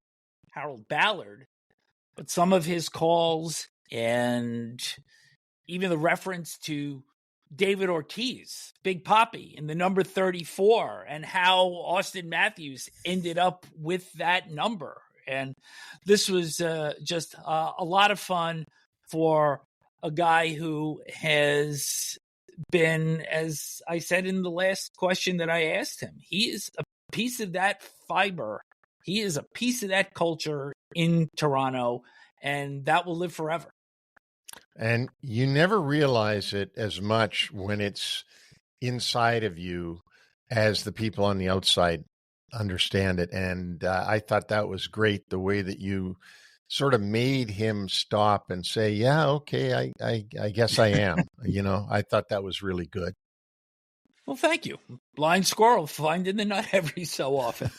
S3: Harold Ballard, but some of his calls, and even the reference to David Ortiz, Big Papi, in the number 34, and how Auston Matthews ended up with that number. And this was just a lot of fun for a guy who has been, as I said in the last question that I asked him, he is a piece of that fiber. He is a piece of that culture in Toronto, and that will live forever.
S4: And you never realize it as much when it's inside of you as the people on the outside understand it. And I thought that was great, the way that you sort of made him stop and say, yeah, okay, I guess I am. I thought that was really good.
S3: Well, thank you. Blind squirrel finding the nut every so often.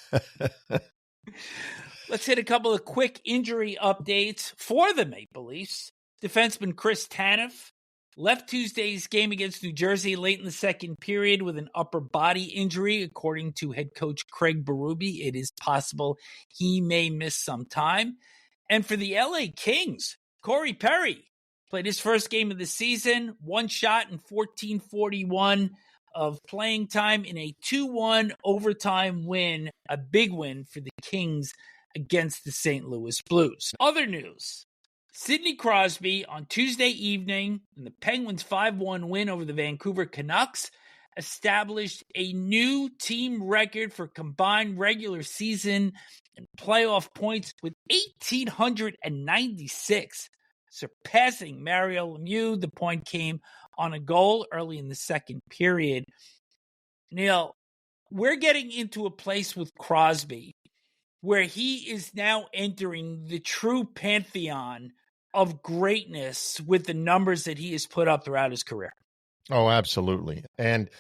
S3: Let's hit a couple of quick injury updates for the Maple Leafs. Defenseman Chris Tanev left Tuesday's game against New Jersey late in the second period with an upper body injury. According to head coach Craig Berube, it is possible he may miss some time. And for the LA Kings, Corey Perry played his first game of the season, one shot in 14:41 of playing time in a 2-1 overtime win, a big win for the Kings against the St. Louis Blues. Other news. Sidney Crosby on Tuesday evening in the Penguins' 5-1 win over the Vancouver Canucks established a new team record for combined regular season and playoff points with 1,896, surpassing Mario Lemieux. The point came on a goal early in the second period. Neil, we're getting into a place with Crosby where he is now entering the true pantheon of greatness with the numbers that he has put up throughout his career.
S4: Oh, absolutely. And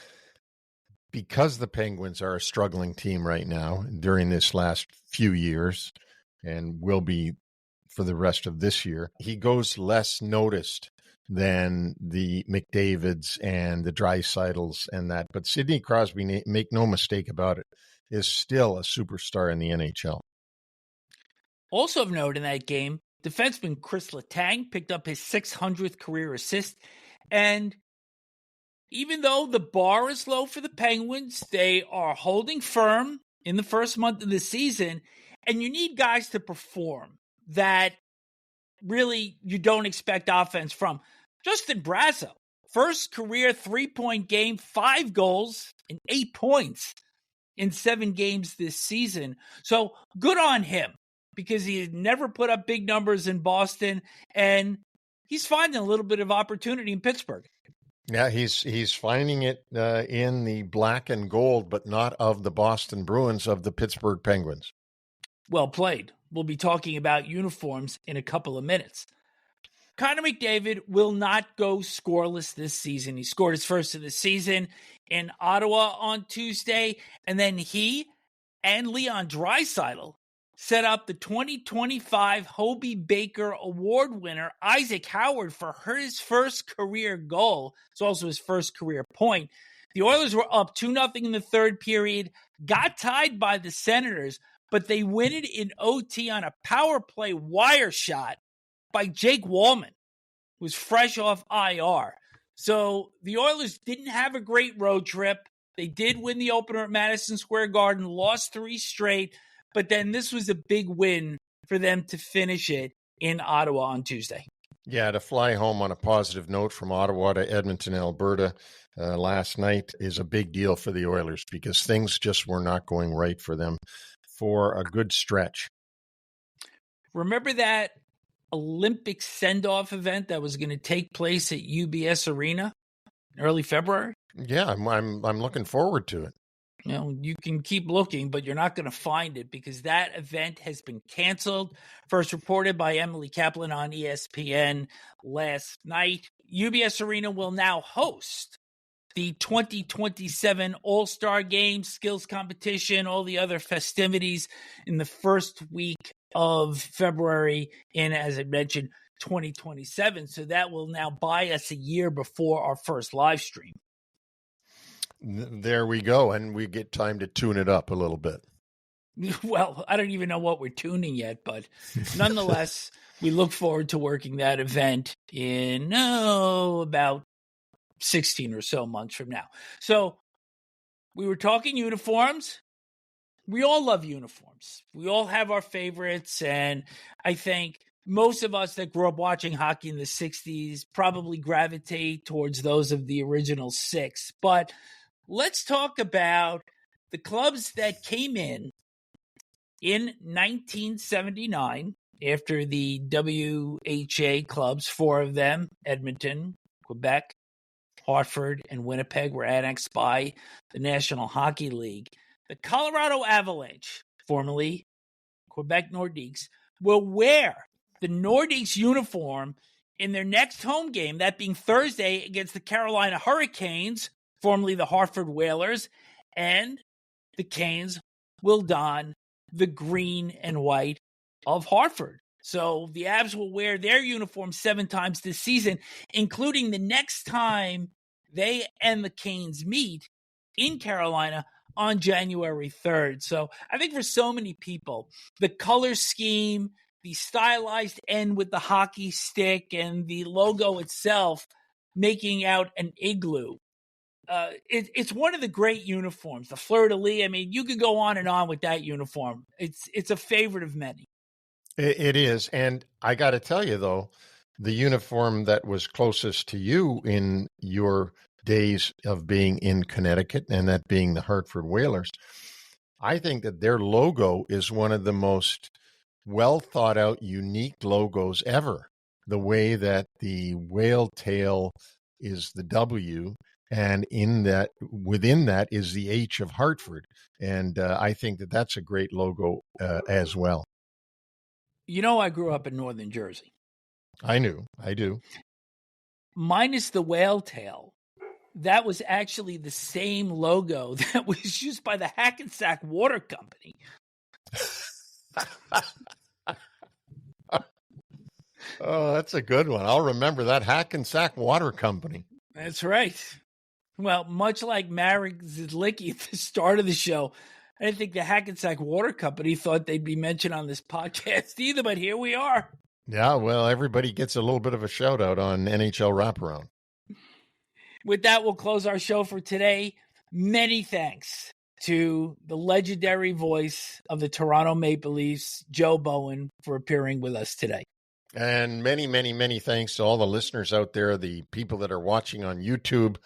S4: because the Penguins are a struggling team right now during this last few years and will be for the rest of this year, he goes less noticed than the McDavids and the Dreisaitl's and that. But Sidney Crosby, make no mistake about it, is still a superstar in the NHL.
S3: Also of note in that game, defenseman Chris Letang picked up his 600th career assist. And even though the bar is low for the Penguins, they are holding firm in the first month of the season. And you need guys to perform that really you don't expect offense from. Justin Brasso, first career 3-point game, 5 goals and 8 points in 7 games this season. So good on him, because he had never put up big numbers in Boston, and he's finding a little bit of opportunity in Pittsburgh.
S4: Yeah, he's finding it in the black and gold, but not of the Boston Bruins, of the Pittsburgh Penguins.
S3: Well played. We'll be talking about uniforms in a couple of minutes. Connor McDavid will not go scoreless this season. He scored his first of the season in Ottawa on Tuesday, and then he and Leon Draisaitl set up the 2025 Hobey Baker Award winner Isaac Howard for his first career goal. It's also his first career point. The Oilers were up 2-0 in the third period, got tied by the Senators, but they win it in OT on a power play wire shot by Jake Wallman, who was fresh off IR. So the Oilers didn't have a great road trip. They did win the opener at Madison Square Garden, lost 3 straight, but then this was a big win for them to finish it in Ottawa on Tuesday.
S4: Yeah, to fly home on a positive note from Ottawa to Edmonton, Alberta last night is a big deal for the Oilers, because things just were not going right for them for a good stretch.
S3: Remember that Olympic send-off event that was going to take place at UBS Arena in early February?
S4: Yeah, I'm looking forward to it.
S3: You know, you can keep looking, but you're not going to find it, because that event has been canceled. First reported by Emily Kaplan on ESPN last night. UBS Arena will now host the 2027 All-Star Game, skills competition, all the other festivities in the first week of February in, as I mentioned, 2027. So that will now buy us a year before our first live stream.
S4: There we go. And we get time to tune it up a little bit.
S3: Well, I don't even know what we're tuning yet, but nonetheless, we look forward to working that event in about 16 or so months from now. So we were talking uniforms. We all love uniforms. We all have our favorites. And I think most of us that grew up watching hockey in the 60s probably gravitate towards those of the original 6. But let's talk about the clubs that came in In 1979, after the WHA clubs, 4 of them, Edmonton, Quebec, Hartford, and Winnipeg, were annexed by the National Hockey League, the Colorado Avalanche, formerly Quebec Nordiques, will wear the Nordiques uniform in their next home game, that being Thursday against the Carolina Hurricanes, formerly the Hartford Whalers, and the Canes will don the green and white of Hartford. So the Avs will wear their uniform 7 times this season, including the next time they and the Canes meet in Carolina on January 3rd. So I think for so many people, the color scheme, the stylized end with the hockey stick, and the logo itself making out an igloo, it's one of the great uniforms. The fleur-de-lis, I mean, you could go on and on with that uniform. It's a favorite of many.
S4: It is. And I got to tell you, though, the uniform that was closest to you in your days of being in Connecticut, and that being the Hartford Whalers, I think that their logo is one of the most well thought out, unique logos ever. The way that the whale tail is the W, and within that is the H of Hartford. And I think that that's a great logo as well.
S3: You know, I grew up in northern Jersey.
S4: I do.
S3: Minus the whale tail, that was actually the same logo that was used by the Hackensack Water Company.
S4: Oh, that's a good one. I'll remember that, Hackensack Water Company.
S3: That's right. Well, much like Marek Zidlicki at the start of the show, I didn't think the Hackensack Water Company thought they'd be mentioned on this podcast either, but here we are.
S4: Yeah, well, everybody gets a little bit of a shout out on NHL Wraparound.
S3: With that, we'll close our show for today. Many thanks to the legendary voice of the Toronto Maple Leafs, Joe Bowen, for appearing with us today.
S4: And many, many, many thanks to all the listeners out there, the people that are watching on YouTube.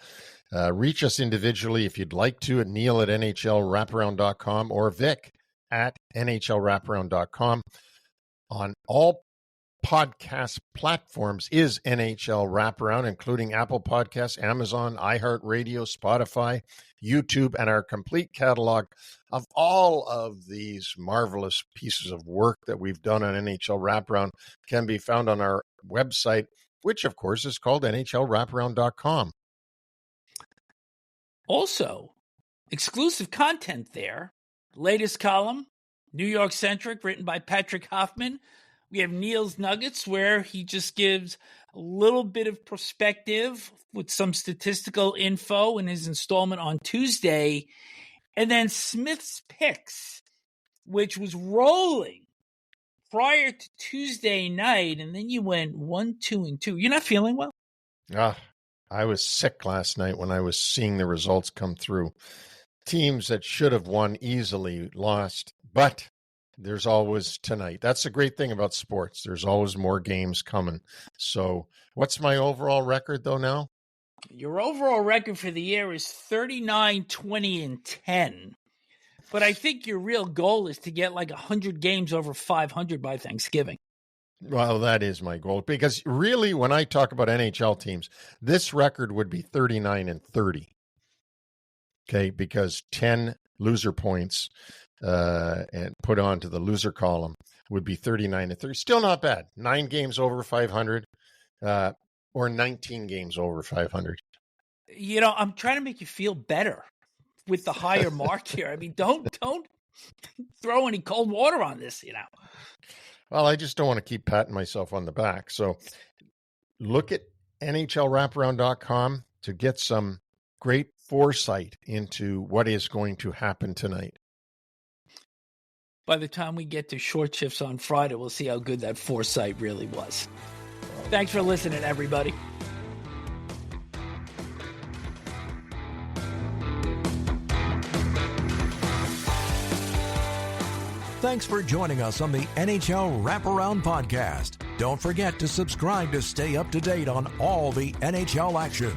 S4: Reach us individually if you'd like to at Neil at NHLWraparound.com or Vic at NHLWraparound.com. On all podcast platforms is NHL Wraparound, including Apple Podcasts, Amazon, iHeartRadio, Spotify, YouTube, and our complete catalog of all of these marvelous pieces of work that we've done on NHL Wraparound can be found on our website, which, of course, is called NHLWraparound.com.
S3: Also, exclusive content there. Latest column, New York centric, written by Patrick Hoffman. We have Neil's Nuggets, where he just gives a little bit of perspective with some statistical info in his installment on Tuesday. And then Smith's Picks, which was rolling prior to Tuesday night. And then you went 1, 2, and 2. You're not feeling well?
S4: I was sick last night when I was seeing the results come through. Teams that should have won easily lost, but there's always tonight. That's the great thing about sports. There's always more games coming. So what's my overall record, though, now?
S3: Your overall record for the year is 39, 20, and 10. But I think your real goal is to get like 100 games over 500 by Thanksgiving.
S4: Well, that is my goal, because really, when I talk about NHL teams, this record would be 39 and 30. Okay, because 10 loser points and put onto the loser column would be 39 and 30. Still not bad. 9 games over 500 or 19 games over 500.
S3: You know, I'm trying to make you feel better with the higher mark here. I mean, don't throw any cold water on this, you know.
S4: Well, I just don't want to keep patting myself on the back. So look at NHLWraparound.com to get some great foresight into what is going to happen tonight.
S3: By the time we get to short shifts on Friday, we'll see how good that foresight really was. Thanks for listening, everybody.
S1: Thanks for joining us on the NHL Wraparound Podcast. Don't forget to subscribe to stay up to date on all the NHL action.